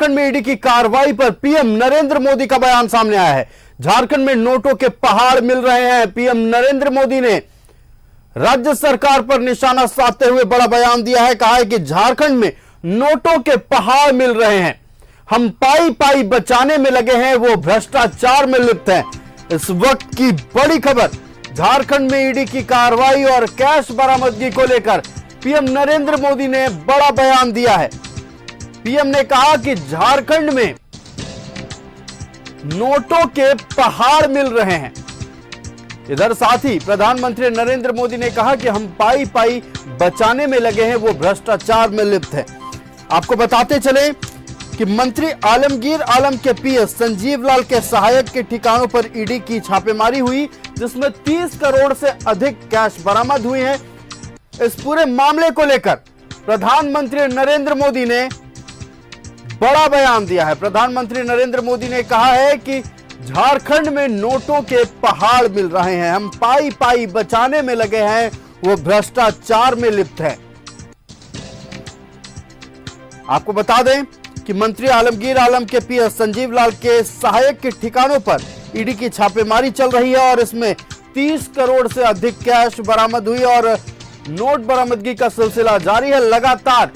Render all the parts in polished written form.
झारखंड में ईडी की कार्रवाई पर पीएम नरेंद्र मोदी का बयान सामने आया है। झारखंड में नोटों के पहाड़ मिल रहे हैं। पीएम नरेंद्र मोदी ने राज्य सरकार पर निशाना साधते हुए बड़ा बयान दिया है। कहा है कि झारखंड में नोटों के पहाड़ मिल रहे हैं, हम पाई पाई बचाने में लगे हैं, वो भ्रष्टाचार में लिप्त हैं। इस वक्त की बड़ी खबर, झारखंड में ईडी की कार्रवाई और कैश बरामदगी को लेकर पीएम नरेंद्र मोदी ने बड़ा बयान दिया है। पीएम ने कहा कि झारखंड में नोटों के पहाड़ मिल रहे हैं। इधर साथ ही प्रधानमंत्री नरेंद्र मोदी ने कहा कि हम पाई पाई बचाने में लगे हैं, वो भ्रष्टाचार में लिप्त है। आपको बताते चले कि मंत्री आलमगीर आलम के पीएस संजीव लाल के सहायक के ठिकानों पर ईडी की छापेमारी हुई, जिसमें 30 करोड़ से अधिक कैश बरामद हुई है। इस पूरे मामले को लेकर प्रधानमंत्री नरेंद्र मोदी ने बड़ा बयान दिया है। प्रधानमंत्री नरेंद्र मोदी ने कहा है कि झारखंड में नोटों के पहाड़ मिल रहे हैं, हम पाई पाई बचाने में लगे हैं, वो भ्रष्टाचार में लिप्त है। आपको बता दें कि मंत्री आलमगीर आलम के पीएस संजीव लाल के सहायक के ठिकानों पर ईडी की छापेमारी चल रही है और इसमें 30 करोड़ से अधिक कैश बरामद हुई और नोट बरामदगी का सिलसिला जारी है। लगातार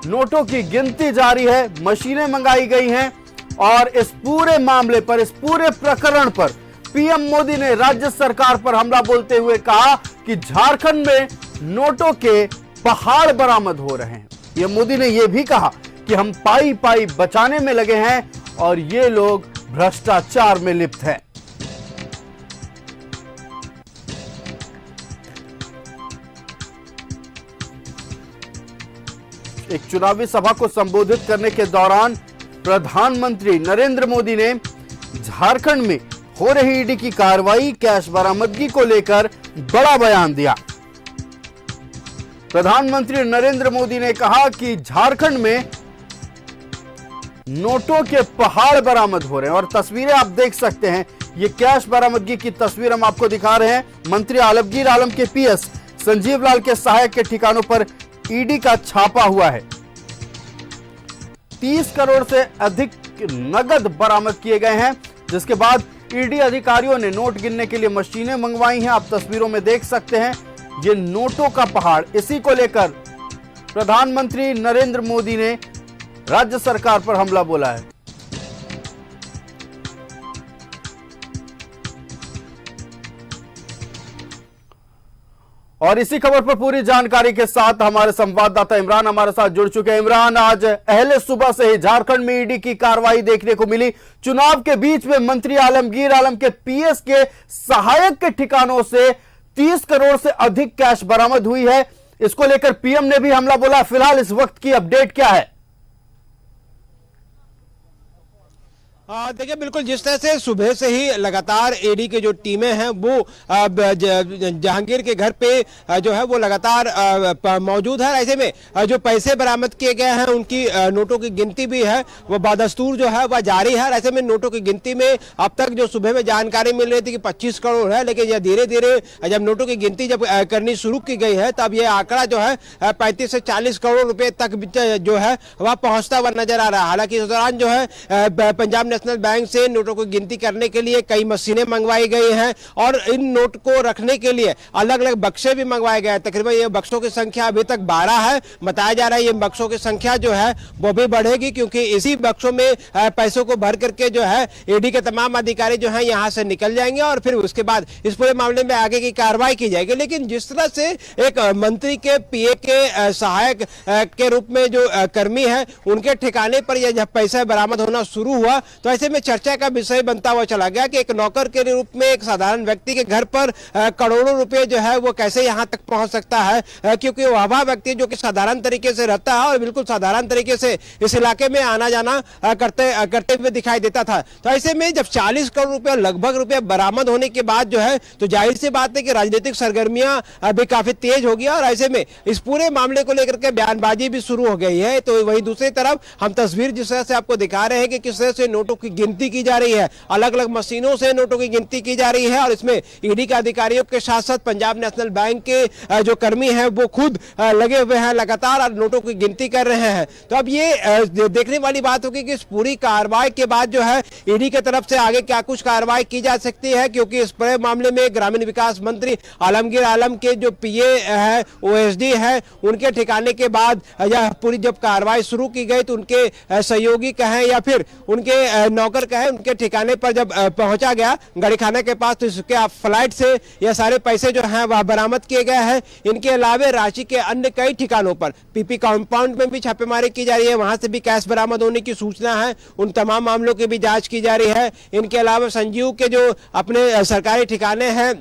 नोटों की गिनती जारी है, मशीनें मंगाई गई हैं और इस पूरे मामले पर, इस पूरे प्रकरण पर पीएम मोदी ने राज्य सरकार पर हमला बोलते हुए कहा कि झारखंड में नोटों के पहाड़ बरामद हो रहे हैं। पीएम मोदी ने यह भी कहा कि हम पाई पाई बचाने में लगे हैं और ये लोग भ्रष्टाचार में लिप्त हैं। एक चुनावी सभा को संबोधित करने के दौरान प्रधानमंत्री नरेंद्र मोदी ने झारखंड में हो रही ईडी की कार्रवाई, कैश बरामदगी को लेकर बड़ा बयान दिया। प्रधानमंत्री नरेंद्र मोदी ने कहा कि झारखंड में नोटों के पहाड़ बरामद हो रहे हैं और तस्वीरें आप देख सकते हैं। ये कैश बरामदगी की तस्वीर हम आपको दिखा रहे हैं। मंत्री आलमगीर आलम के पीएस संजीव लाल के सहायक के ठिकानों पर ईडी का छापा हुआ है। 30 करोड़ से अधिक नगद बरामद किए गए हैं, जिसके बाद ईडी अधिकारियों ने नोट गिनने के लिए मशीनें मंगवाई हैं। आप तस्वीरों में देख सकते हैं ये नोटों का पहाड़। इसी को लेकर प्रधानमंत्री नरेंद्र मोदी ने राज्य सरकार पर हमला बोला है। और इसी खबर पर पूरी जानकारी के साथ हमारे संवाददाता इमरान हमारे साथ जुड़ चुके हैं। इमरान, आज अहले सुबह से ही झारखंड में ईडी की कार्रवाई देखने को मिली। चुनाव के बीच में मंत्री आलमगीर आलम के पीएस के सहायक के ठिकानों से 30 करोड़ से अधिक कैश बरामद हुई है। इसको लेकर पीएम ने भी हमला बोला। फिलहाल इस वक्त की अपडेट क्या है? देखिए, बिल्कुल जिस तरह से सुबह से ही लगातार ईडी के जो टीमें हैं वो जहांगीर के घर पे जो है वो लगातार मौजूद है। ऐसे में जो पैसे बरामद किए गए हैं उनकी नोटों की गिनती भी है वो बदस्तूर जो है वह जारी है। ऐसे में नोटों की गिनती में अब तक जो सुबह में जानकारी मिल रही थी कि 25 करोड़ है, लेकिन यह धीरे धीरे जब नोटों की गिनती जब करनी शुरू की गई है तब यह आंकड़ा जो है 35 से 40 करोड़ रुपए तक जो है वह पहुंचता हुआ नजर आ रहा है। हालांकि इस दौरान जो है पंजाब नेशनल बैंक से नोटों को गिनती करने के लिए कई मशीनें मंगवाई गई हैं और इन नोट को रखने के लिए अलग अलग बक्से भी मंगवाए गए हैं। तकरीबन ये बक्सों की संख्या अभी तक 12 है। बताया जा रहा है ये बक्सों की संख्या जो है वो भी बढ़ेगी, क्योंकि इसी बक्सों में पैसों को भर करके जो है ईडी के तमाम अधिकारी जो है यहां से निकल जाएंगे और फिर उसके बाद इस पूरे मामले में आगे की कार्रवाई की जाएगी। लेकिन जिस तरह से एक मंत्री के पीए के सहायक के रूप में जो कर्मी है उनके ठिकाने पर यह जब पैसा बरामद होना शुरू हुआ तो ऐसे में चर्चा का विषय बनता हुआ चला गया कि एक नौकर के रूप में एक साधारण व्यक्ति के घर पर करोड़ों रुपए जो है वो कैसे यहां तक पहुंच सकता है, क्योंकि वह व्यक्ति जो कि साधारण तरीके से रहता है और बिल्कुल साधारण तरीके से इस इलाके में आना जाना करते हुए दिखाई देता था। तो ऐसे में जब 40 करोड़ रुपए लगभग रुपए बरामद होने के बाद जो है तो जाहिर सी बात है कि राजनीतिक सरगर्मियां अभी काफी तेज होगी और ऐसे में इस पूरे मामले को लेकर के बयानबाजी भी शुरू हो गई है। तो वही दूसरी तरफ हम तस्वीर जिस तरह से आपको दिखा रहे हैं कि किस तरह से नोटों की गिनती की जा रही है, अलग अलग मशीनों से नोटों की गिनती की जा रही है और इसमें ईडी के अधिकारियों के साथ साथ पंजाब नेशनल बैंक के जो कर्मी हैं वो खुद लगे हुए हैं, लगातार नोटों की गिनती कर रहे हैं। तो अब ये देखने वाली बात होगी कि इस पूरी कार्रवाई के बाद जो है ईडी की तरफ से आगे क्या कुछ कार्रवाई की जा सकती है, क्योंकि इस पूरे मामले में ग्रामीण विकास मंत्री आलमगीर आलम के जो पीए है, ओएसडी है, उनके ठिकाने के बाद यह पूरी जब कार्रवाई शुरू की गई तो उनके सहयोगी कहें या फिर उनके नौकर कहें, उनके ठिकाने पर जब पहुंचा गया गाड़ीखाना के पास तो इसके फ्लाइट से यह सारे पैसे जो हैं वह बरामद किए गए हैं। इनके अलावे रांची के अन्य कई ठिकानों पर पीपी कंपाउंड में भी छापेमारी की जा रही है, वहां से भी कैश बरामद होने की सूचना है, उन तमाम मामलों की भी जांच की जा रही है। इनके अलावा संजीव के जो अपने सरकारी ठिकाने हैं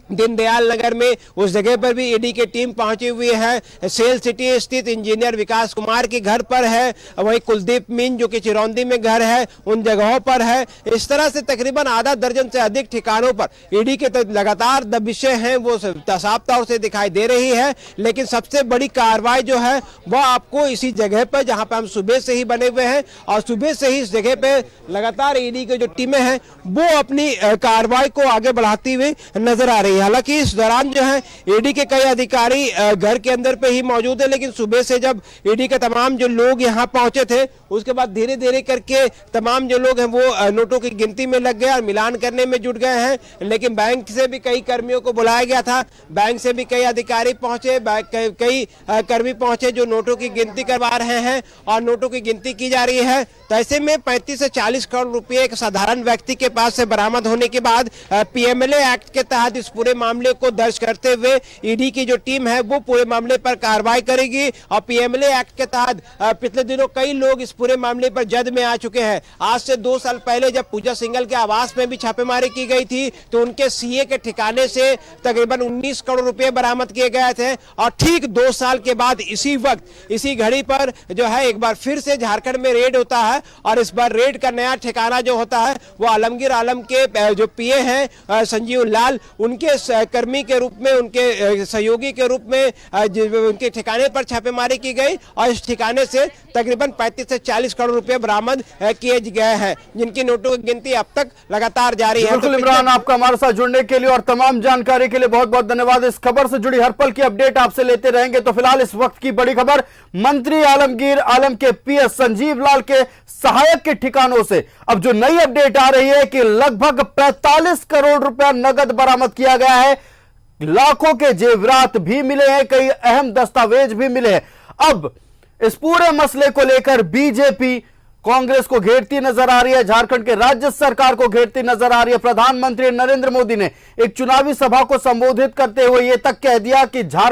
दीनदयाल नगर में, उस जगह पर भी ईडी की टीम पहुंची हुई है। सेल सिटी स्थित इंजीनियर विकास कुमार के घर पर है, वहीं कुलदीप मीन जो कि चिरौंदी में घर है उन जगहों पर है। इस तरह से तकरीबन आधा दर्जन से अधिक ठिकानों पर ईडी के लगातार दबिशें हैं वो साफ तौर से दिखाई दे रही है। लेकिन सबसे बड़ी कार्रवाई जो है वो आपको इसी जगह पर, जहां पर हम सुबह से ही बने हुए हैं और सुबह से ही इस जगह पे लगातार ईडी की जो टीमें हैं वो अपनी कार्रवाई को आगे बढ़ाती हुई नजर आ रही है। हालांकि इस दौरान जो है ईडी के कई अधिकारी घर के अंदर पे ही मौजूद है, लेकिन सुबह से जब ईडी के तमाम जो लोग यहां पहुंचे थे उसके बाद धीरे धीरे करके तमाम जो लोग हैं वो नोटों की गिनती में लग गए और मिलान करने में जुट गए हैं। लेकिन बैंक से भी कई कर्मियों को बुलाया गया था, बैंक से भी कई अधिकारी पहुंचे, कई कर्मी पहुंचे जो नोटों की गिनती करवा रहे हैं और नोटों की गिनती की जा रही है। तो ऐसे में 35 से 40 करोड़ रुपए एक साधारण व्यक्ति के पास से बरामद होने के बाद पीएमएलए एक्ट के तहत इस पूरे मामले को दर्ज करते हुए ईडी की जो टीम है वो पूरे मामले पर कार्रवाई करेगी। और पीएमएलए एक्ट के तहत पिछले दिनों कई लोग इस पूरे मामले पर जद में आ चुके हैं। आज से 2 साल पहले जब पूजा सिंघल के आवास में भी छापेमारी की गई थी तो उनके सीए के ठिकाने से तकरीबन 19 करोड़ रुपए बरामद किए गए थे। और ठीक 2 साल के बाद इसी वक्त इसी घड़ी पर जो है एक बार फिर से झारखंड में रेड होता है और इस बार रेड का नया ठिकाना जो होता है वो आलमगीर आलम के जो पीए हैं संजीव लाल, उनके कर्मी के रूप में, उनके सहयोगी के रूप में उनके ठिकाने पर छापेमारी की गई और इस ठिकाने से तकरीबन 35 से 40 करोड़ रुपए बरामद किए गए हैं, जिनकी नोटों की गिनती अब तक लगातार जारी है। बिल्कुल इमरान, आपका हमारे साथ जुड़ने के लिए और तमाम जानकारी के लिए बहुत बहुत धन्यवाद। इस खबर से जुड़ी हर पल की अपडेट आपसे लेते रहेंगे। तो फिलहाल इस वक्त की बड़ी खबर, मंत्री आलमगीर आलम के पीएस संजीव लाल के सहायक के ठिकानों से अब जो नई अपडेट आ रही है कि लगभग 45 करोड़ रुपया नगद बरामद किया गया है, लाखों के जेवरात भी मिले हैं, कई अहम दस्तावेज भी मिले हैं। अब इस पूरे मसले को लेकर बीजेपी कांग्रेस को घेरती नजर आ रही है, झारखंड के राज्य सरकार को घेरती नजर आ रही है। प्रधानमंत्री नरेंद्र मोदी ने एक चुनावी सभा को संबोधित करते हुए यह तक कह दिया कि झारखंड